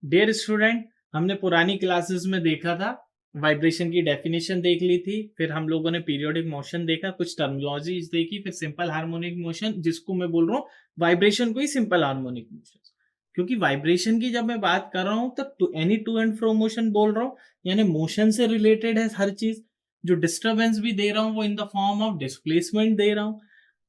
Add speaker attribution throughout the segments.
Speaker 1: Dear student, हमने पुरानी classes में देखा था, वाइब्रेशन की डेफिनेशन देख ली थी, फिर हम लोगों ने पीरियोडिक मोशन देखा, कुछ टर्मिनोलॉजीज देखी, फिर सिंपल हार्मोनिक मोशन, जिसको मैं बोल रहा हूँ वाइब्रेशन को ही सिंपल हार्मोनिक मोशन। क्योंकि वाइब्रेशन की जब मैं बात कर रहा हूँ तो any two and fro motion बोल रहा हूँ, यानी मोशन से रिलेटेड है हर चीज। जो डिस्टर्बेंस भी दे रहा हूँ वो in the form of displacement दे रहा हूँ।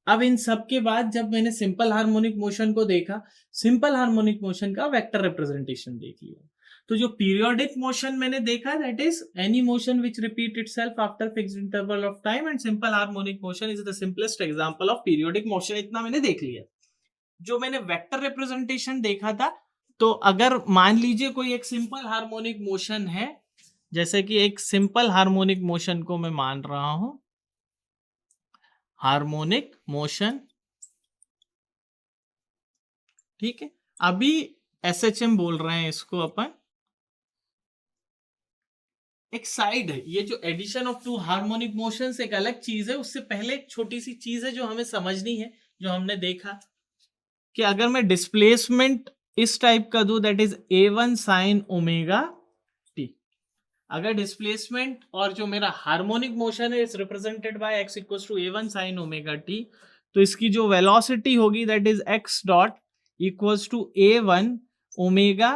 Speaker 1: अब इन सब के बाद जब मैंने सिंपल हार्मोनिक मोशन को देखा, सिंपल हार्मोनिक मोशन का वेक्टर रिप्रेजेंटेशन देख लिया। तो जो पीरियोडिक मोशन मैंने देखा, that is any motion which repeat itself after fixed interval of time, and simple harmonic motion is the simplest example of periodic motion. इतना मैंने देख लिया। जो मैंने वेक्टर रिप्रेजेंटेशन देखा था, तो अगर मान लीजिए कोई एक सिंपल हार्मोनिक मोशन है, जैसे कि एक सिंपल हार्मोनिक मोशन को मैं मान रहा हूं हार्मोनिक मोशन, ठीक है। अभी एसएचएम बोल रहे हैं इसको अपन। एक साइड है, ये जो addition of two harmonic motions एक अलग चीज है। उससे पहले एक छोटी सी चीज है जो हमें समझनी है, जो हमने देखा कि अगर मैं डिस्प्लेसमेंट इस टाइप का दूं, that is A1 sine omega t. अगर डिस्प्लेसमेंट और जो मेरा हार्मोनिक मोशन है is represented by x equals to A1 sine omega t, तो इसकी जो वेलोसिटी होगी that is x dot equals to A1 omega,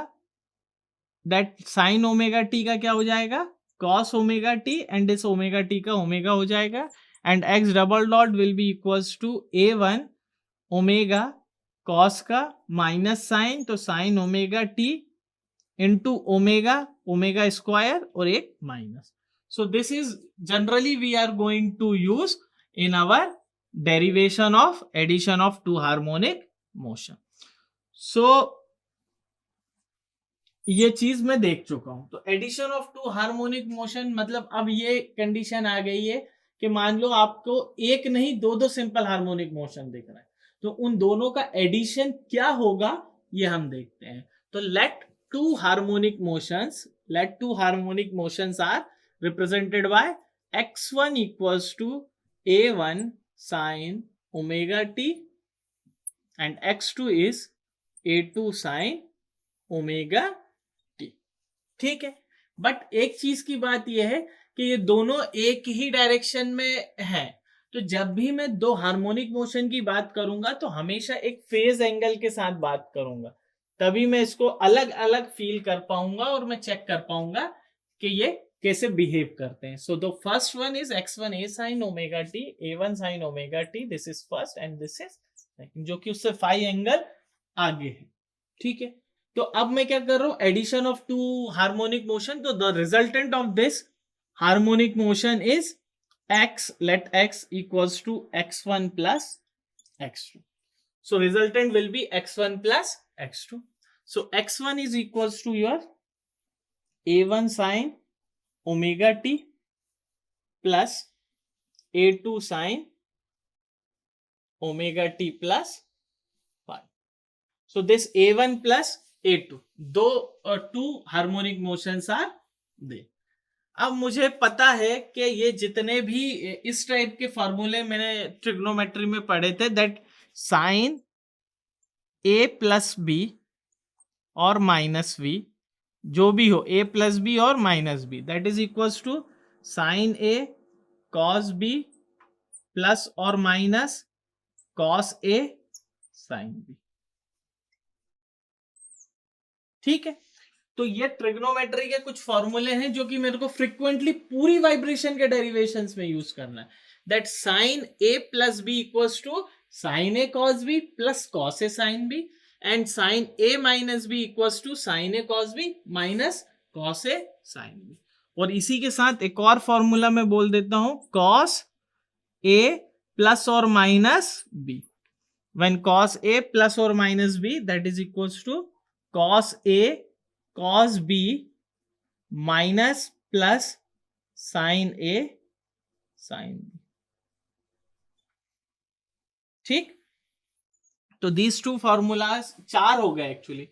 Speaker 1: that sine omega t का क्या हो जाएगा, कॉस ओमेगा टी, एंड इस ओमेगा टी का ओमेगा हो जाएगा, and x double dot will be equals to A1 omega cos का माइनस साइन, तो sine omega T into omega, omega square और एक minus. So this is generally we are going to use in our derivation of addition of two harmonic motion. So ये चीज मैं देख चुका हूं। तो addition of two harmonic motion मतलब अब ये कंडीशन आ गई है कि मान लो आपको एक नहीं दो दो सिंपल हार्मोनिक मोशन दिख रहा है, तो उन दोनों का एडिशन क्या होगा ये हम देखते हैं। तो let two harmonic motions are represented by x1 equals to A1 sine omega t and x2 is A2 sine omega T, ठीक है। बट एक चीज की बात यह है कि ये दोनों एक ही डायरेक्शन में है। तो जब भी मैं दो हार्मोनिक मोशन की बात करूंगा तो हमेशा एक फेज एंगल के साथ बात करूंगा, तभी मैं इसको अलग अलग फील कर पाऊंगा और मैं चेक कर पाऊंगा कि ये कैसे बिहेव करते हैं। So the first one is x1 a sin omega T, A1 sin omega T, this is first and this is second, जो कि उससे फाई एंगल आगे है, ठीक है। तो अब मैं क्या कर रहा हूं, addition of two harmonic motion. तो the resultant of this harmonic motion is x, let x equals to x1 plus x2. So resultant will be x1 plus x2. So x1 is equals to your A1 sin omega t plus A2 sin omega t plus phi. So this A1 plus A2, दो two harmonic motions are दे। अब मुझे पता है कि ये जितने भी इस टाइप के फॉर्मूले मैंने ट्रिग्नोमेट्री में पढ़े थे, that sine A plus B और माइनस बी, जो भी हो ए प्लस बी और minus B, that is equals to sine A cos B plus और minus cos A sine B, ठीक है। तो ये ट्रिग्नोमेट्री के कुछ फॉर्मूले हैं जो कि मेरे को फ्रिक्वेंटली पूरी वाइब्रेशन के डेरिवेशंस में यूज करना है। That sine A plus B equals to sine A cos B plus cos A sine B, and sine A minus B equals to sine A cos B minus cos A sine B. और इसी के साथ एक और formula मैं बोल देता हूं, कॉस ए प्लस और minus B, when cos a plus or minus b, that is equals to cos a cos b minus plus sin a sin b, ठीक। तो these two formulas चार हो गए actually,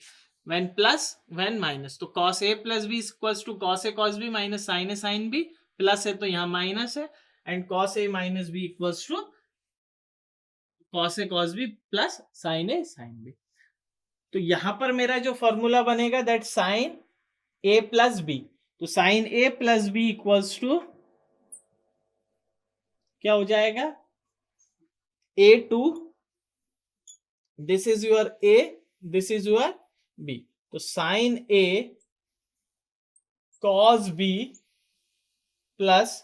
Speaker 1: when plus when minus, तो cos a plus b equals to cos a cos b minus sin a sin b, plus है तो यहाँ minus है, and cos a minus b equals to cos a cos b plus sin a sin b। तो यहां पर मेरा जो formula बनेगा that sine A plus B, तो sine A plus B equals to क्या हो जाएगा, A two, this is your A, this is your B, तो sine A cos B plus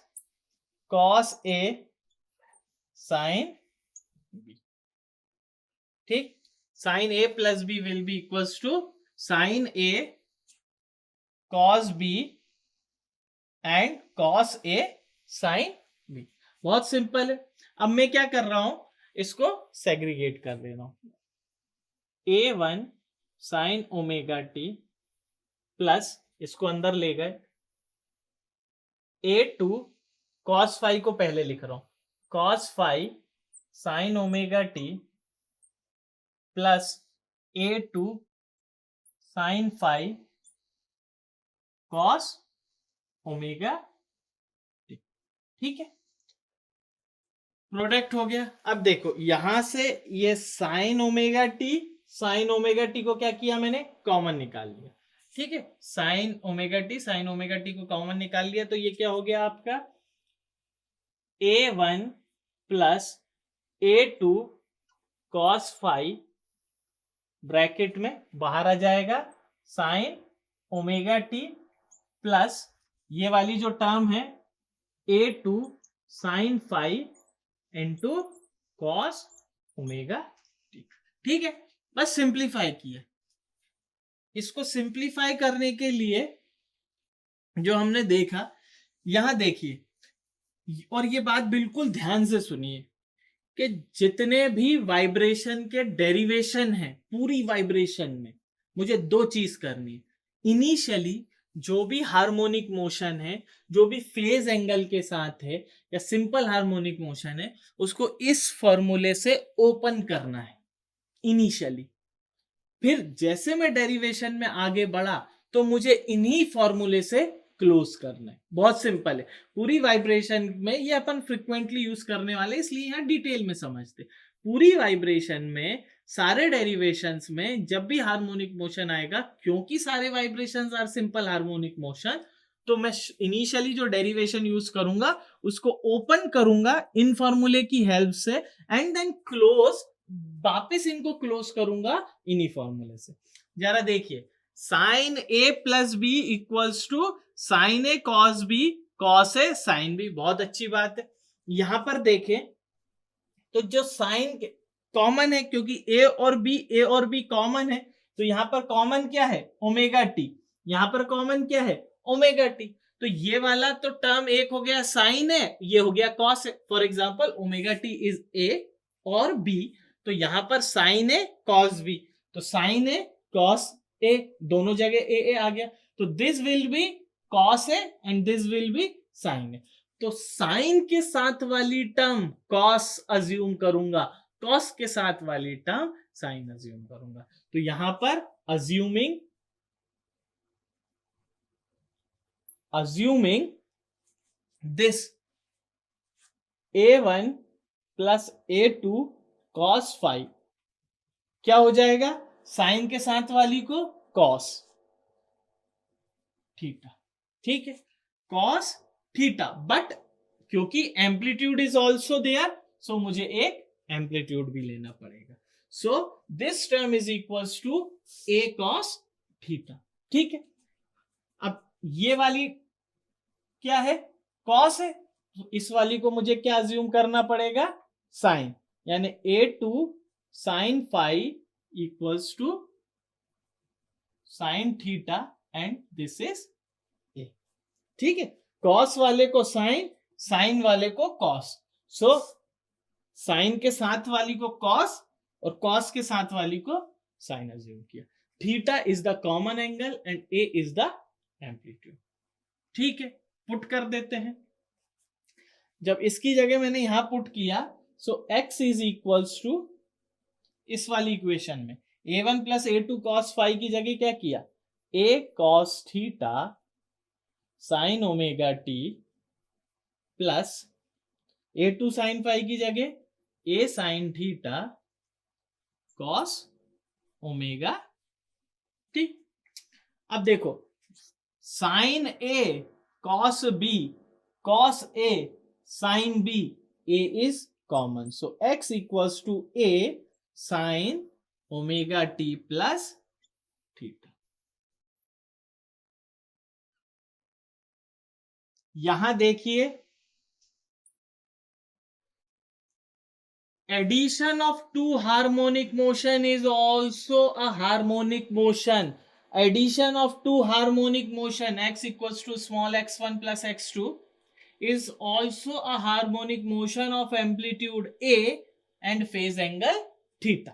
Speaker 1: cos A sine B. ठीक, sine A plus B will be equals to sine A cos B and cos A sine B. बहुत simple है। अब मैं क्या कर रहा हूं, इसको सेग्रीगेट कर दे रहा हूं, A1 sine omega T plus इसको अंदर ले गए, A2 कॉस फाई को पहले लिख रहा हूं, cos phi sine omega T plus A2 sine phi cos omega T. ठीक है, प्रोडक्ट हो गया। अब देखो यहां से ये साइन ओमेगा टी को क्या किया मैंने, कॉमन निकाल लिया। ठीक है, साइन ओमेगा टी को कॉमन निकाल लिया, तो ये क्या हो गया आपका A1 plus A2 cos phi bracket में बाहर आ जाएगा साइन ओमेगा टी प्लस ये वाली जो टर्म है A2 sine phi into cos omega T. ठीक है, बस सिंप्लीफाई किया। इसको सिंप्लीफाई करने के लिए जो हमने देखा, यहां देखिए, और ये बात बिल्कुल ध्यान से सुनिए कि जितने भी वाइब्रेशन के डेरिवेशन हैं पूरी वाइब्रेशन में, मुझे दो चीज करनी है। इनिशियली जो भी हार्मोनिक मोशन है, जो भी फेज एंगल के साथ है या सिंपल हार्मोनिक मोशन है, उसको इस फॉर्मूले से ओपन करना है इनिशियली। फिर जैसे मैं डेरिवेशन में आगे बढ़ा तो मुझे इन्हीं फॉर्मूले से क्लोज करना है। बहुत सिंपल है, पूरी वाइब्रेशन में ये अपन फ्रिक्वेंटली यूज करने वाले, इसलिए यहां डिटेल में समझते। पूरी वाइब्रेशन में सारे डेरिवेशंस में जब भी हार्मोनिक मोशन आएगा, क्योंकि सारे vibrations are simple harmonic motion, तो मैं इनिशियली जो डेरिवेशन यूज करूंगा उसको ओपन करूंगा इन फॉर्मूले की हेल्प से, एंड देन क्लोज, वापस इनको क्लोज करूंगा इन्हीं फॉर्मूले से। जरा देखिए, sine A plus B equals to sine A cos B cos A sine B. बहुत अच्छी बात है। यहां पर देखें तो जो साइन कॉमन है, क्योंकि ए और बी कॉमन है, तो यहां पर कॉमन क्या है, ओमेगा टी। यहां पर कॉमन क्या है, ओमेगा टी। तो ये वाला तो टर्म एक हो गया साइन है, ये हो गया कॉस है। For example omega T is A और बी, तो यहां पर साइन ए कॉस बी, तो साइन ए कॉस ए, दोनों जगह ए आ गया, तो this will be cos A and this will be sine A. तो साइन के साथ वाली टर्म कॉस अज्यूम करूंगा, कॉस के साथ वाली टर्म साइन अज्यूम करूंगा। तो यहां पर assuming this A1 plus A2 cos five क्या हो जाएगा, साइन के साथ वाली को कॉस थीटा। ठीक है, कॉस थीटा, बट क्योंकि amplitude is also there, so मुझे एक एम्पलीट्यूड भी लेना पड़ेगा। So this term is equals to A cos theta. ठीक है, अब ये वाली क्या है, कॉस है, तो इस वाली को मुझे क्या अज्यूम करना पड़ेगा, साइन, यानी A2 sine five equals to sine theta and this is A. ठीक है, कॉस वाले को साइन, साइन वाले को कॉस, सो साइन के साथ वाली को कॉस और कॉस के साथ वाली को साइन अज्यूम किया। Theta is the common angle and A is the amplitude. ठीक है, पुट कर देते हैं। जब इसकी जगह मैंने यहां पुट किया, सो x इज इक्वल्स टू इस वाली इक्वेशन में A1 plus A2 cos five की जगह क्या किया, a cos theta sine omega T plus A2 sine five की जगह a sine theta cos omega ठीक, अब देखो sine A cos B cos A sine B, A is common, so x equals to A sine omega T plus theta. यहां देखिए addition of two harmonic motion is also a harmonic motion. Addition of two harmonic motion x equals to small x1 plus x2 is also a harmonic motion of amplitude a and phase angle theta.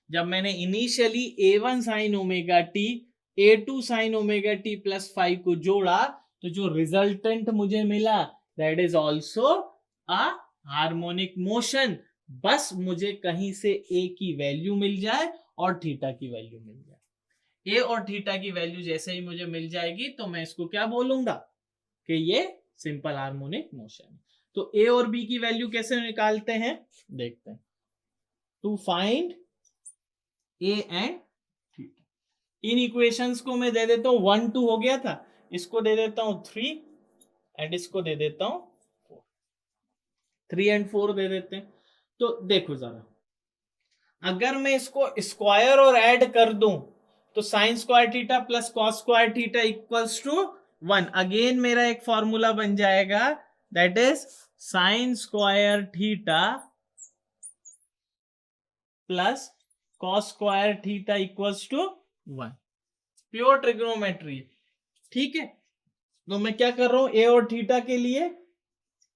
Speaker 1: जब मैंने initially a1 sin omega T a2 sin omega T plus 5 को जोड़ा तो जो resultant मुझे मिला that is also a harmonic motion. बस मुझे कहीं से a की वैल्यू मिल जाए और थीटा की वैल्यू मिल जाए। a और थीटा की वैल्यू जैसे ही मुझे मिल जाएगी तो मैं इसको क्या बोलूंगा कि ये सिंपल हार्मोनिक मोशन है। तो a और b की वैल्यू कैसे निकालते हैं देखते हैं। To find a and theta, इन इक्वेशंस को मैं दे देता हूं 1 2 हो गया था, इसको दे देता हूं 3 एंड इसको दे देता हूं 4, 3 एंड 4 दे देते हैं। तो देखो जरा, अगर मैं इसको स्क्वायर और ऐड कर दूं तो sine square theta plus cos square theta equals to 1। Again मेरा एक फॉर्मूला बन जाएगा that is sine square theta plus cos square theta equals to 1, pure trigonometry. ठीक है, तो मैं क्या कर रहा हूं ए और थीटा के लिए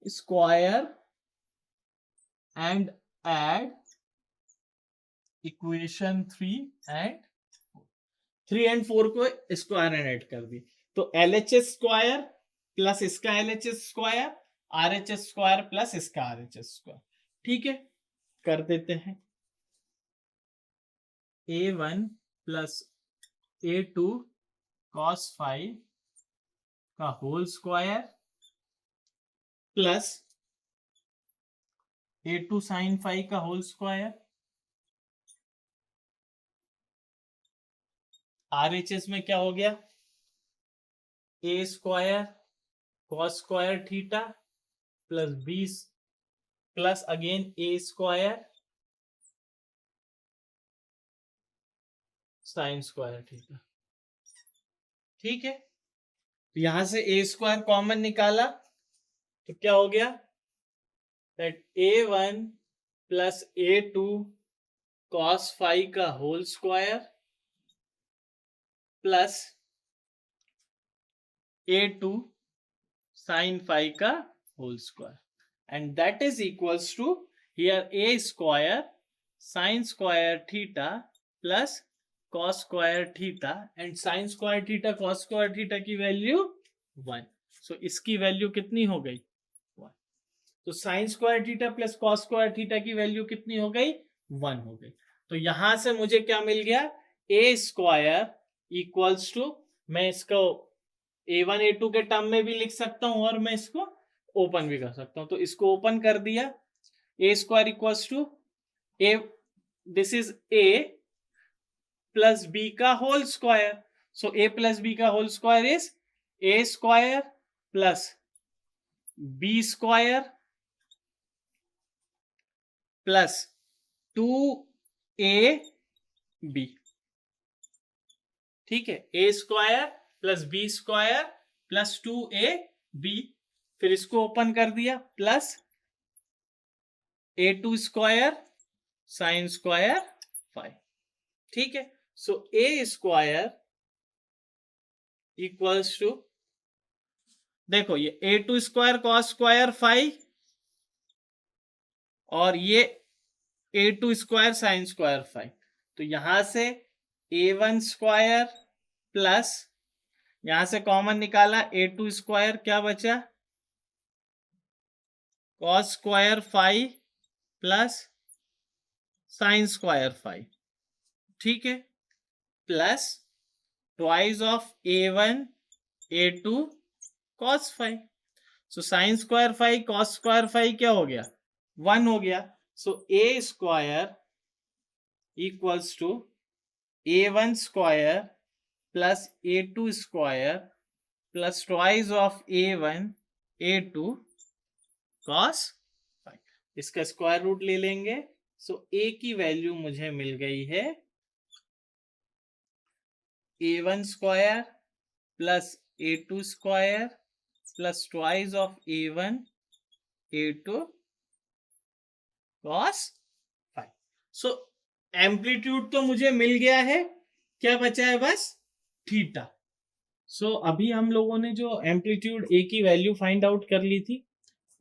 Speaker 1: square and add equation 3 and 4 को स्क्वायर एंड ऐड कर दी तो LHS स्क्वायर प्लस इसका LHS square RHS square plus इसका RHS स्क्वायर। ठीक है, कर देते हैं A1 प्लस A2 cos 5 का whole square plus A2 sin 5 का होल स्क्वायर, RHS में क्या हो गया A square cos square theta plus B plus again A square sine square theta. ठीक है, तो यहां से A स्क्वायर कॉमन निकाला तो क्या हो गया that A1 plus A2 cos 5 का whole square plus A2 sin 5 का whole square and that is equals to here A square sine square theta plus cos square theta and sine square theta cos square theta की value 1। So इसकी value कितनी हो गई 1। तो sine square theta plus cos square theta की value कितनी हो गई 1 हो गई। तो यहां से मुझे क्या मिल गया A स्क्वायर इक्वल्स टू, मैं इसको A1 A2 के टर्म में भी लिख सकता हूं और मैं इसको ओपन भी कर सकता हूं। तो इसको ओपन कर दिया, A square equals to A, this is A plus B का whole square, so A plus B का whole square is A square plus B square plus 2AB। ठीक है, A square plus B square plus 2AB, फिर इसको open कर दिया plus A2 square sine square 5। ठीक है, सो A स्क्वायर इक्वल्स टू, देखो ये A2 स्क्वायर कॉस स्क्वायर 5 और ये A2 स्क्वायर साइन स्क्वायर 5। तो यहां से A1 स्क्वायर प्लस यहां से कॉमन निकाला A2 स्क्वायर, क्या बचा cos square 5 plus sine square 5। ठीक है, plus twice of A1 A2 cos 5। So sine square 5 cos square 5 क्या हो गया 1 हो गया। सो A square equals to A1 स्क्वायर plus a2 square plus twice of a1 a2 cos phi. इसका स्क्वायर रूट ले लेंगे. सो a की वैल्यू मुझे मिल गई है a1 square plus a2 square plus twice of a1 a2 cos phi. So amplitude तो मुझे मिल गया है, क्या बचा है बस थीटा. सो अभी हम लोगों ने जो एम्पलीट्यूड ए की वैल्यू फाइंड आउट कर ली थी,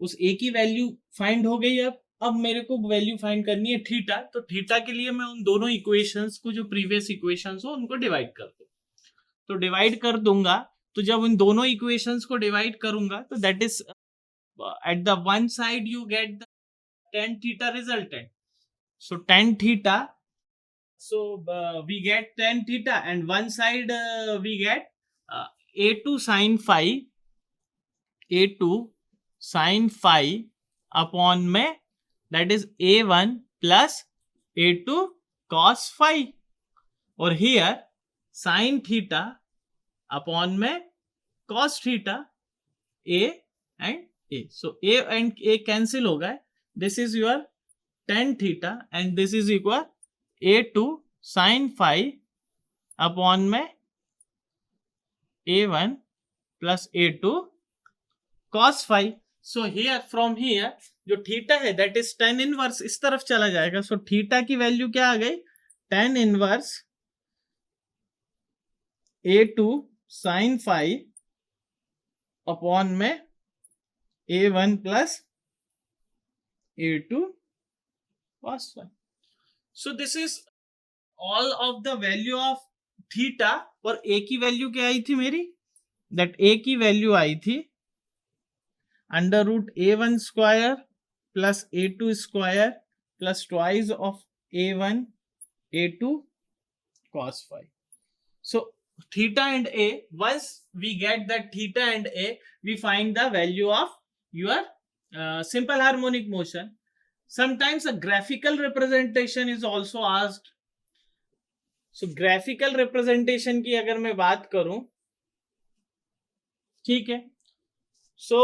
Speaker 1: उस ए की वैल्यू फाइंड हो गई. अब मेरे को वैल्यू फाइंड करनी है थीटा. तो थीटा के लिए मैं उन दोनों इक्वेशंस को जो प्रीवियस इक्वेशंस हो उनको डिवाइड कर दूं. तो डिवाइड कर दूंगा. तो जब उन दोनों इक्वेशंस को डिवाइड करूंगा तो that is at the one side you get the tan theta resultant. So tan theta, so we get tan theta, and one side we get a2 sin phi, a2 sin phi upon में that is a1 plus a2 cos phi, और here sin theta upon में cos theta, a and a. So a and a cancel हो गए. This is your tan theta and this is equal a2 sin phi upon में a1 plus a2 cos phi. So here from here जो theta है that is tan inverse इस तरफ चला जाएगा. So theta की वैल्यू क्या आ गई, tan inverse a2 sin phi upon में a1 plus a2 cos phi. So this is all of the value of theta. और a की वैल्यू क्या आई थी मेरी, that a की वैल्यू आई थी under root a1 square plus a2 square plus twice of a1 a2 cos phi. So theta and a, once we get that theta and a, we find the value of your simple harmonic motion. Sometimes a graphical representation is also asked. So graphical representation की अगर मैं बात करूं, ठीक है. So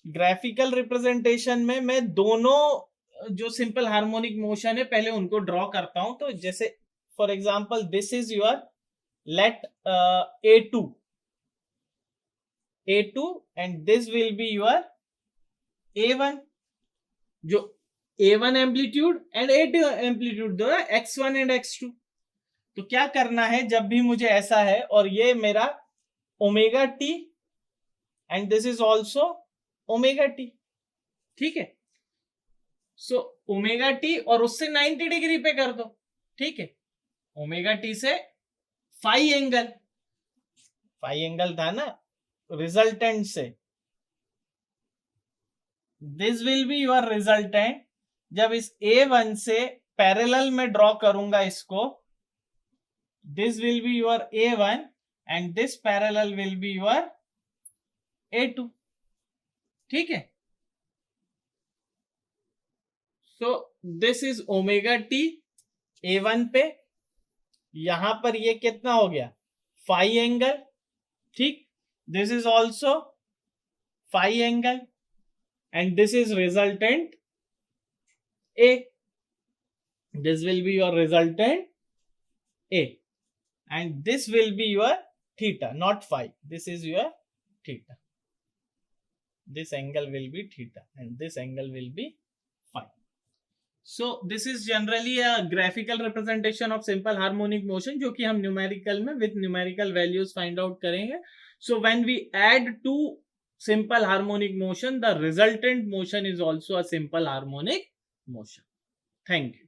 Speaker 1: graphical representation में मैं दोनों जो simple harmonic motion है पहले उनको ड्रॉ करता हूं. तो जैसे for example this is your let a2 and this will be your a1. जो a1 amplitude and a2 amplitude दो x1 एंड x2. तो क्या करना है, जब भी मुझे ऐसा है और ये मेरा omega t and this is also omega T, ठीक है. सो ओमेगा टी और उससे 90 डिग्री पे कर दो, ठीक है. ओमेगा टी से फाई एंगल था ना रिजल्टेंट से. This will be your resultant. जब इस A1 से पैरेलल में ड्रॉ करूंगा इसको, this will be your A1 and this parallel will be your A2, ठीक है. So this is omega T A1 पे. यहां पर ये कितना हो गया, फाई एंगल, ठीक. This is also phi angle and this is resultant A. This will be your resultant A and this will be your theta, not phi. This is your theta. This angle will be theta and this angle will be phi. So this is generally a graphical representation of simple harmonic motion जो कि हम numerical में with numerical values find out करेंगे. So when we add two simple harmonic motion, the resultant motion is also a simple harmonic motion. Thank you.